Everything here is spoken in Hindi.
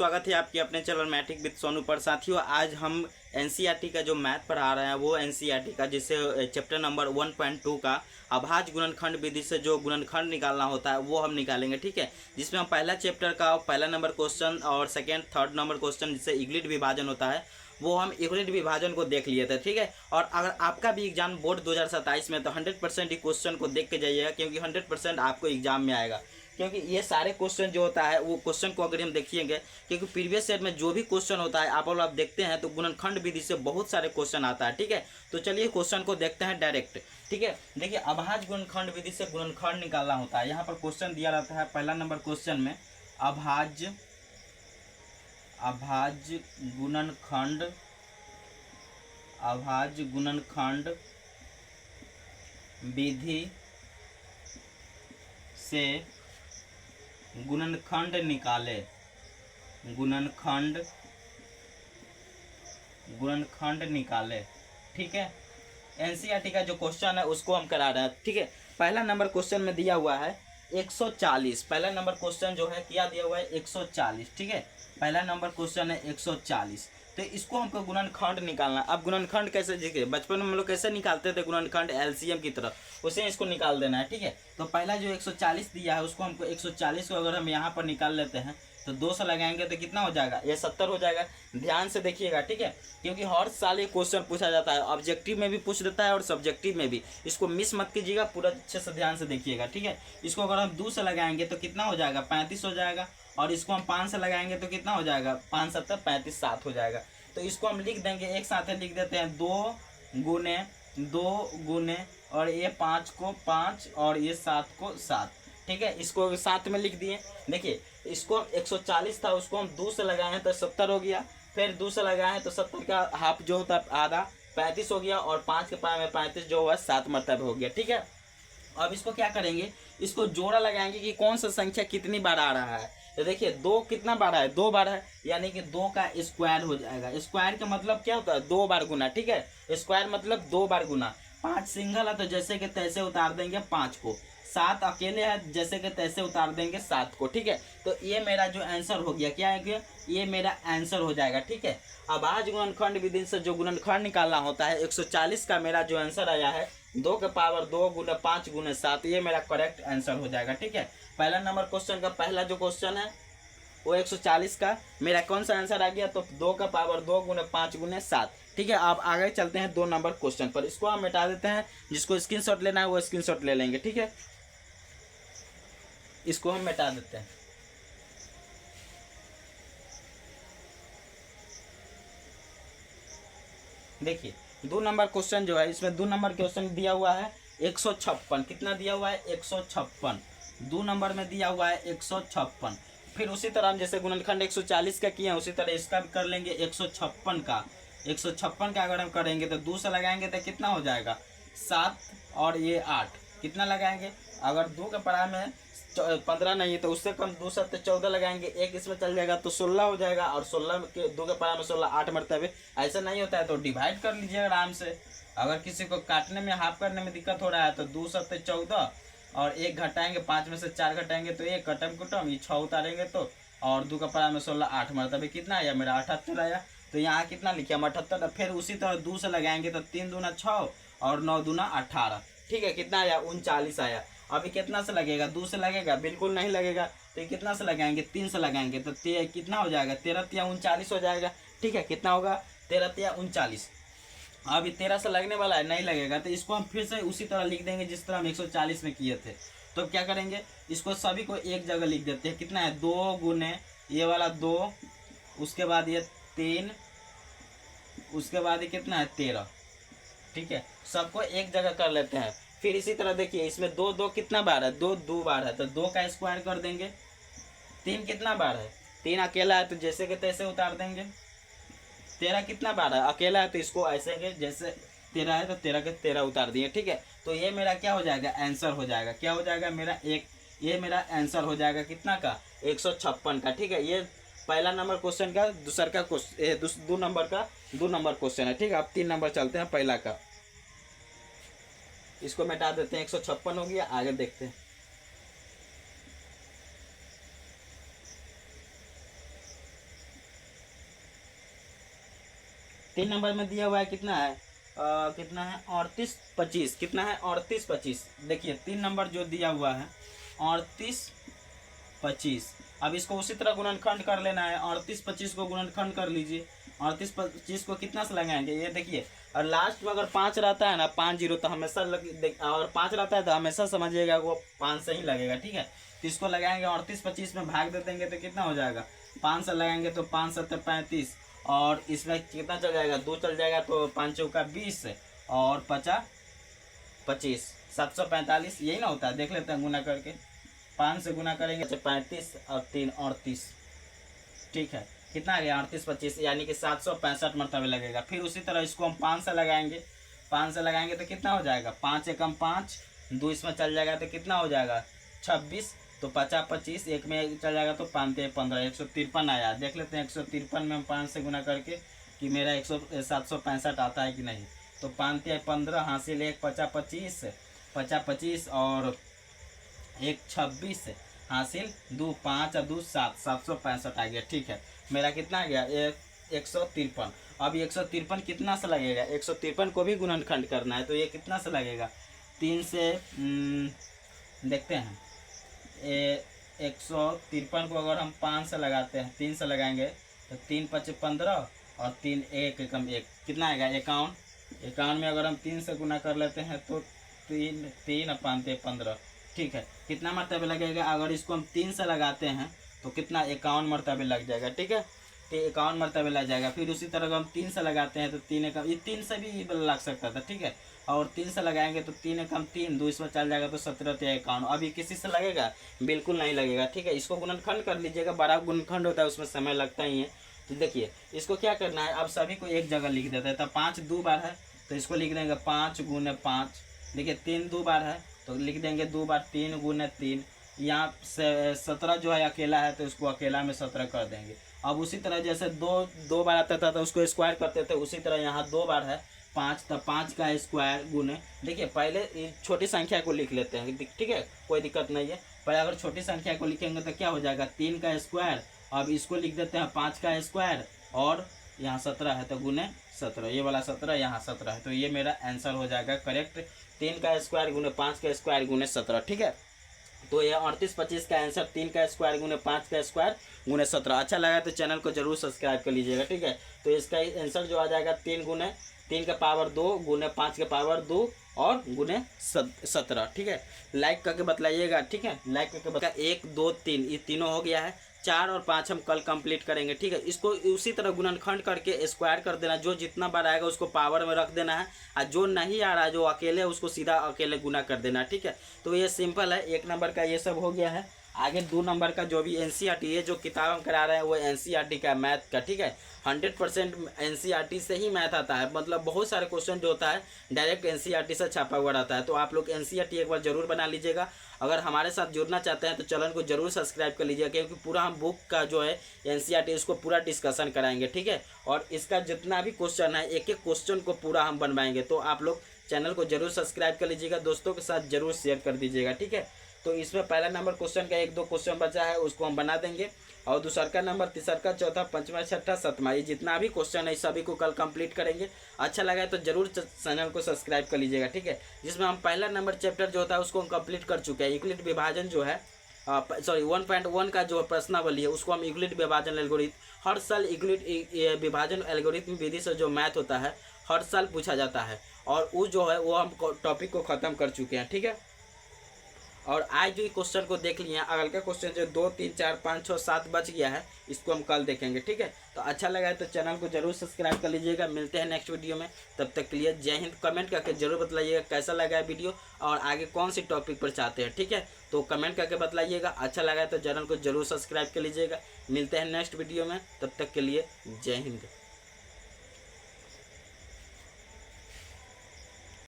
स्वागत है आपके अपने चैनल मैट्रिक विद सोनू पर। साथियों, आज हम एनसीईआरटी का जो मैथ पढ़ा रहे हैं वो एनसीईआरटी का जिससे चैप्टर नंबर 1.2 का अभाज्य गुणनखंड विधि से जो गुणनखंड निकालना होता है वो हम निकालेंगे। ठीक है, जिसमें हम पहला चैप्टर का पहला नंबर क्वेश्चन और सेकेंड थर्ड नंबर क्वेश्चन जिससे यूक्लिड विभाजन होता है वो हम यूक्लिड विभाजन को देख लिए थे। ठीक है, और अगर आपका भी एग्जाम बोर्ड 2027 में तो 100% ही क्वेश्चन को देख के जाइएगा, क्योंकि 100% आपको एग्जाम में आएगा। क्योंकि ये सारे क्वेश्चन जो होता है वो क्वेश्चन को अगर हम देखिएंगे, क्योंकि प्रीवियस सेट में जो भी क्वेश्चन होता है आप देखते हैं तो गुणनखंड विधि से बहुत सारे क्वेश्चन आता है। ठीक है, तो चलिए क्वेश्चन को देखते हैं डायरेक्ट। ठीक है, देखिए अभाज्य गुणनखंड विधि से गुणनखंड निकालना होता है। यहाँ पर क्वेश्चन दिया रहता है पहला नंबर क्वेश्चन में अभाज्य गुणनखंड विधि से गुणनखंड निकाले। ठीक है, एनसीईआरटी का जो क्वेश्चन है उसको हम करा रहे हैं। ठीक है, पहला नंबर क्वेश्चन में दिया हुआ है 140। पहला नंबर क्वेश्चन जो है क्या दिया हुआ है 140। ठीक है, पहला नंबर क्वेश्चन है 140। तो इसको हमको गुणनखंड निकालना। अब गुणनखंड कैसे, देखिए बचपन में हम लोग कैसे निकालते थे गुणनखंड एलसीएम की तरह, उसे इसको निकाल देना है। ठीक है, तो पहला जो 140 दिया है उसको हमको 140 को अगर हम यहाँ पर निकाल लेते हैं तो 2 से लगाएंगे तो कितना हो जाएगा, ये 70 हो जाएगा। ध्यान से देखिएगा। ठीक है, क्योंकि हर साल ये क्वेश्चन पूछा जाता है, ऑब्जेक्टिव में भी पूछ देता है और सब्जेक्टिव में भी। इसको मिस मत कीजिएगा, पूरा अच्छे से ध्यान से देखिएगा। ठीक है, इसको अगर हम 2 से लगाएंगे तो कितना हो जाएगा 35 हो जाएगा, और इसको हम 5 से लगाएंगे तो कितना हो जाएगा 5 7 35 7 हो जाएगा। तो इसको हम लिख देंगे, एक साथ लिख देते हैं 2 गुने और ये 5 को 5 और ये 7 को 7। ठीक है, इसको साथ में लिख दिए। देखिए इसको 140 था, उसको हम 2 से लगाए हैं तो 70 हो गया, फिर 2 से लगाए हैं तो 70 का हाफ जो होता है आधा 35 हो गया, और 5 के पाए में 35 जो हुआ 7 मरतबा हो गया। ठीक है, अब इसको क्या करेंगे, इसको जोड़ा लगाएंगे कि कौन सा संख्या कितनी बार आ रहा है। तो देखिए 2 कितना बार है, 2 बार है, यानी कि 2 का स्क्वायर हो जाएगा। स्क्वायर का मतलब क्या होता है 2 बार गुना। ठीक है, स्क्वायर मतलब 2 बार गुना। 5 सिंगल है तो जैसे कि तैसे उतार देंगे 5 को, 7 अकेले है जैसे कि तैसे उतार देंगे 7 को। ठीक है, तो ये मेरा जो आंसर हो गया, क्या है कि ये मेरा आंसर हो जाएगा। ठीक है, अब आज गुणनखंड विधि से जो गुणनखंड निकालना होता है 140 का मेरा जो आंसर आया है 2 के पावर 2 गुना 5 गुना 7, ये मेरा करेक्ट आंसर हो जाएगा। ठीक है, पहला नंबर क्वेश्चन का पहला जो क्वेश्चन है वो 140 का मेरा कौन सा आंसर आ गया, तो 2 का पावर 2 गुना 5 गुना 7। ठीक है, अब आगे चलते हैं 2 नंबर क्वेश्चन पर। इसको हम मिटा देते हैं, जिसको स्क्रीनशॉट लेना है वो स्क्रीनशॉट ले लेंगे। ठीक है, इसको हम मिटा देते हैं। देखिए 2 नंबर क्वेश्चन जो है इसमें 2 नंबर क्वेश्चन दिया हुआ है 156। कितना दिया हुआ है 156। 2 नंबर में दिया हुआ है 156। फिर उसी तरह हम जैसे गुणनखंड 140 का किए हैं उसी तरह इसका भी कर लेंगे 156 का। 156 का अगर हम करेंगे तो 2 से लगाएंगे तो कितना हो जाएगा 7 और ये 8। कितना लगाएंगे, अगर 2 का पढ़ा में 15 नहीं है तो उससे कम 2 7 14 लगाएंगे, एक इसमें चल जाएगा तो 16 हो जाएगा, और 16 के 2 के पढ़ा में 16 8 मरतबे। ऐसा नहीं होता है तो डिवाइड कर लीजिए आराम से। अगर किसी को काटने में हाफ करने में दिक्कत हो रहा है तो 2 7 14 और 1 घटाएंगे, 5 में से 4 घटाएंगे तो 1 कटम कुटम, ये 6 उतारेंगे तो, और 2 का पढ़ा में 16 8 मरतबे कितना आया मेरा 78 आया। तो यहाँ कितना लिखे हम 78। फिर उसी तरह 2 से लगाएंगे तो 3 दूना 6 और 9 दूना 18। ठीक है, कितना आया 39 आया। अभी कितना से लगेगा, 2 से लगेगा, बिल्कुल नहीं लगेगा। तो कितना से लगाएंगे 3 से लगाएंगे तो कितना हो जाएगा 13 या 39 हो जाएगा। ठीक है, कितना होगा 13 या 39। अभी 13 से लगने वाला है, नहीं लगेगा, तो इसको हम फिर से उसी तरह लिख देंगे जिस तरह हम 140 में किए थे। तो क्या करेंगे, इसको सभी को एक जगह लिख देते हैं। कितना है 2 गुने ये वाला 2, उसके बाद ये 3, उसके बाद ये कितना है 13। ठीक है, सबको एक जगह कर लेते हैं। फिर इसी तरह देखिए इसमें 2 2 कितना बार है 2 2 बार है तो 2 का स्क्वायर कर देंगे। 3 कितना बार है 3 अकेला है तो जैसे कि तैसे उतार देंगे। 13 कितना बार है अकेला है तो इसको ऐसे जैसे 13 है तो 13 के 13 उतार दिए। ठीक है, तो ये मेरा क्या हो जाएगा आंसर हो जाएगा, क्या हो जाएगा मेरा ये मेरा आंसर हो जाएगा कितना का 156 का। ठीक है, ये पहला नंबर क्वेश्चन का दूसरा का क्वेश्चन 2 नंबर क्वेश्चन है। ठीक है, अब 3 नंबर चलते हैं पहला का। इसको मिटा देते हैं, 156 हो गया। आगे देखते हैं। 3 नंबर में दिया हुआ है कितना है, कितना है 38 25, कितना है 38 25। देखिए 3 नंबर जो दिया हुआ है 38 25। अब इसको उसी तरह गुणनखंड कर लेना है, 38 25 को गुणनखंड कर लीजिए। 38 25 को कितना से लगाएंगे, ये देखिए, और लास्ट में अगर 5 रहता है ना 5 0, तो हमेशा और 5 रहता है तो हमेशा समझिएगा वो 5 से ही लगेगा, ठीक है। तो इसको लगाएंगे 38 25 में भाग दे देंगे तो कितना हो जाएगा, 5 से लगाएंगे तो 5 7 35, और इसमें कितना चल जाएगा, 2 चल जाएगा तो 5 चौका 20 और 50 25, 745, यही ना होता है। देख लेते हैं गुना करके, 5 से गुना करेंगे तो 35 और 3 38, ठीक है। कितना आ गया 38 25, यानी कि 765 मरतबे लगेगा। फिर उसी तरह इसको हम 5 से लगाएंगे, 5 से लगाएंगे तो कितना हो जाएगा, 5 एकम 5, 2 इसमें चल जाएगा तो कितना हो जाएगा 26, तो 50 25, एक में चल जाएगा तो 5 15, 153 आया। देख लेते हैं 153 में हम 5 से गुना करके कि मेरा 765 आता है कि नहीं। तो 5 15 हासिल 1 50 25, 50 25 और 1 26 हासिल 2 5 और 2 7, 765 आ गया, ठीक है। मेरा कितना आ गया 153। अब 153 कितना से लगेगा, 153 को भी गुणनखंड करना है, तो ये कितना से लगेगा, 3 से देखते हैं। 153 को अगर हम 5 से लगाते हैं, 3 से लगाएंगे तो 3 5 15 और 3 1 एकम 1, कितना आएगा 51। 51 में अगर हम 3 से गुना कर लेते हैं तो 3 3 और 5 15, ठीक है। कितना मरतबे लगेगा, अगर इसको हम 3 से लगाते हैं तो कितना 51 मरतबे लग जाएगा, ठीक है। तो 51 मरतबे लग जाएगा। फिर उसी तरह अगर हम 3 से लगाते हैं तो 3 एकम, ये 3 से भी लग सकता था, ठीक है। और 3 से लगाएंगे तो 3 एकम 3, 2 इसमें चल जाएगा तो 17 3 51। अभी किसी से लगेगा, बिल्कुल नहीं लगेगा, ठीक है। इसको गुणनखंड कर लीजिएगा, बड़ा गुणनखंड होता है उसमें समय लगता ही है। तो देखिए इसको क्या करना है, अब सभी को एक जगह लिख देते हैं। तो 5 2 बार है तो इसको लिख देंगे 5 गुने 5। देखिए 3 2 बार है तो लिख देंगे 2 बार 3 गुने 3। यहाँ से 17 जो है अकेला है तो उसको अकेला में 17 कर देंगे। अब उसी तरह जैसे 2 बार आता था तो उसको स्क्वायर करते थे, उसी तरह यहाँ 2 बार है 5, तो 5 का स्क्वायर गुने, देखिए पहले छोटी संख्या को लिख लेते हैं, ठीक है, कोई दिक्कत नहीं है। पहले अगर छोटी संख्या को लिखेंगे तो क्या हो जाएगा 3 का स्क्वायर। अब इसको लिख देते हैं 5 का स्क्वायर, और यहाँ 17 है तो गुने 17, ये वाला 17 यहाँ 17 है, तो ये मेरा आंसर हो जाएगा करेक्ट, 3 का स्क्वायर गुने 5 का स्क्वायर गुने 17, ठीक है। तो ये 38 25 का आंसर 3 का स्क्वायर गुने 5 का स्क्वायर गुने 17। अच्छा लगा तो चैनल को जरूर सब्सक्राइब कर लीजिएगा, ठीक है। तो इसका आंसर जो आ जाएगा 3 का पावर 2 गुने 5 के पावर 2 और गुने 17, ठीक है। लाइक करके बतलाइएगा, ठीक है, लाइक करके बता। 1 2 3 ये तीनों हो गया है, 4 और 5 हम कल कंप्लीट करेंगे, ठीक है। इसको उसी तरह गुणनखंड करके स्क्वायर कर देना, जो जितना बार आएगा उसको पावर में रख देना है, और जो नहीं आ रहा है जो अकेले उसको सीधा अकेले गुना कर देना, ठीक है। तो ये सिंपल है, 1 नंबर का ये सब हो गया है। आगे 2 नंबर का जो भी एनसीईआरटी है, जो किताब हम करा रहे हैं वो एनसीईआरटी का मैथ का, ठीक है। 100% एनसीईआरटी से ही मैथ आता है, मतलब बहुत सारे क्वेश्चन जो होता है डायरेक्ट एनसीईआरटी से छापा हुआ रहता है। तो आप लोग एनसीईआरटी एक बार जरूर बना लीजिएगा। अगर हमारे साथ जुड़ना चाहते हैं तो चैनल को जरूर सब्सक्राइब कर लीजिएगा, क्योंकि पूरा हम बुक का जो है एनसीईआरटी उसको पूरा डिस्कशन कराएंगे, ठीक है। और इसका जितना भी क्वेश्चन है एक एक क्वेश्चन को पूरा हम बनवाएंगे। तो आप लोग चैनल को जरूर सब्सक्राइब कर लीजिएगा, दोस्तों के साथ जरूर शेयर कर दीजिएगा, ठीक है। तो इसमें पहला नंबर क्वेश्चन का 1 2 क्वेश्चन बचा है उसको हम बना देंगे, और दूसरा का नंबर, तीसरा का, चौथा, पांचवा, छठा, सातवां, ये जितना भी क्वेश्चन है सभी को कल कंप्लीट करेंगे। अच्छा लगा है तो जरूर चैनल को सब्सक्राइब कर लीजिएगा, ठीक है। जिसमें हम पहला नंबर चैप्टर जो होता है उसको हम कंप्लीट कर चुके हैं। यूक्लिड विभाजन जो है 1.1 का जो प्रश्नावली है उसको हम यूक्लिड विभाजन एल्गोरिथम, हर साल यूक्लिड विभाजन एल्गोरिथम विधि से जो मैथ होता है हर साल पूछा जाता है, और वो जो है वो हम टॉपिक को ख़त्म कर चुके हैं, ठीक है। और आज जो क्वेश्चन को देख लिए, अगल का क्वेश्चन जो 2 3 4 5 6 7 बच गया है इसको हम कल देखेंगे, ठीक है। तो अच्छा लगा है तो चैनल को जरूर सब्सक्राइब कर लीजिएगा। मिलते हैं नेक्स्ट वीडियो में, तब तक के लिए जय हिंद। कमेंट करके जरूर बतलाइएगा कैसा लगा है वीडियो और आगे कौन सी टॉपिक पर चाहते हैं, ठीक है। तो कमेंट करके बतलाइएगा। अच्छा लगा है तो चैनल को जरूर सब्सक्राइब कर लीजिएगा। मिलते हैं नेक्स्ट वीडियो में, तब तक के लिए जय हिंद।